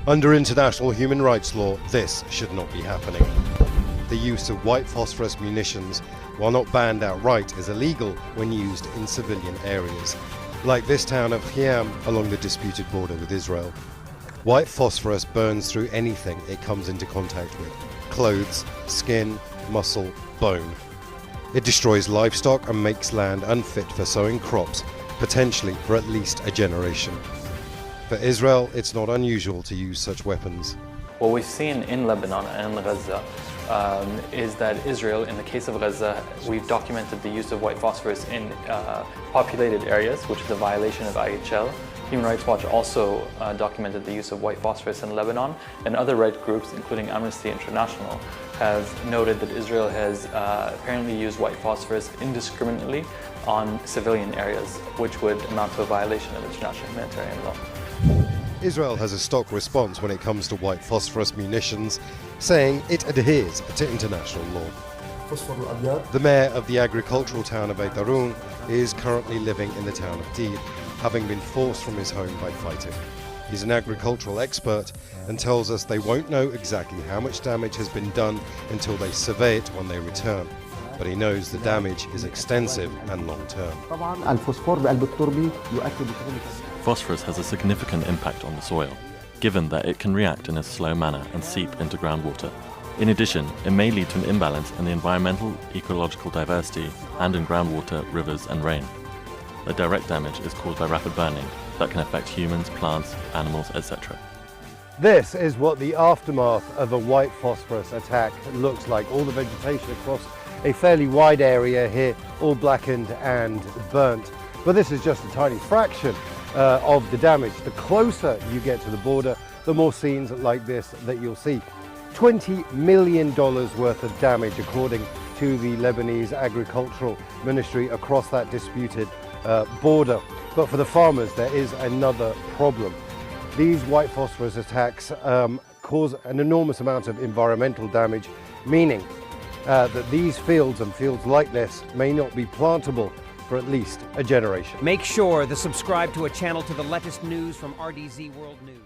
Under international human rights law, this should not be happening. The use of white phosphorus munitions, while not banned outright, is illegal when used in civilian areas, like this town of Khiam along the disputed border with Israel. White phosphorus burns through anything it comes into contact with: clothes, skin, muscle, bone. It destroys livestock and makes land unfit for sowing crops, potentially for at least a generation. For Israel, it's not unusual to use such weapons. What we've seen in Lebanon and Gaza is that Israel, in the case of Gaza, we've documented the use of white phosphorus in populated areas, which is a violation of IHL. Human Rights Watch also documented the use of white phosphorus in Lebanon, and other right groups, including Amnesty International, have noted that Israel has apparently used white phosphorus indiscriminately on civilian areas, which would amount to a violation of international humanitarian law. Israel has a stock response when it comes to white phosphorus munitions, saying it adheres to international law. The mayor of the agricultural town of Beit Arun is currently living in the town of Deir, having been forced from his home by fighting. He's an agricultural expert and tells us they won't know exactly how much damage has been done until they survey it when they return. But he knows the damage is extensive and long-term. Phosphorus has a significant impact on the soil, given that it can react in a slow manner and seep into groundwater. In addition, it may lead to an imbalance in the environmental, ecological diversity and in groundwater, rivers and rain. The direct damage is caused by rapid burning that can affect humans, plants, animals, etc. This is what the aftermath of a white phosphorus attack looks like. All the vegetation across a fairly wide area here, all blackened and burnt. But this is just a tiny fraction of the damage. The closer you get to the border, the more scenes like this that you'll see. $20 million worth of damage, according to the Lebanese Agricultural Ministry, across that disputed border. But for the farmers, there is another problem. These white phosphorus attacks cause an enormous amount of environmental damage, meaning that these fields and fields like this may not be plantable for at least a generation. Make sure to subscribe to a channel to the latest news from RDZ World News.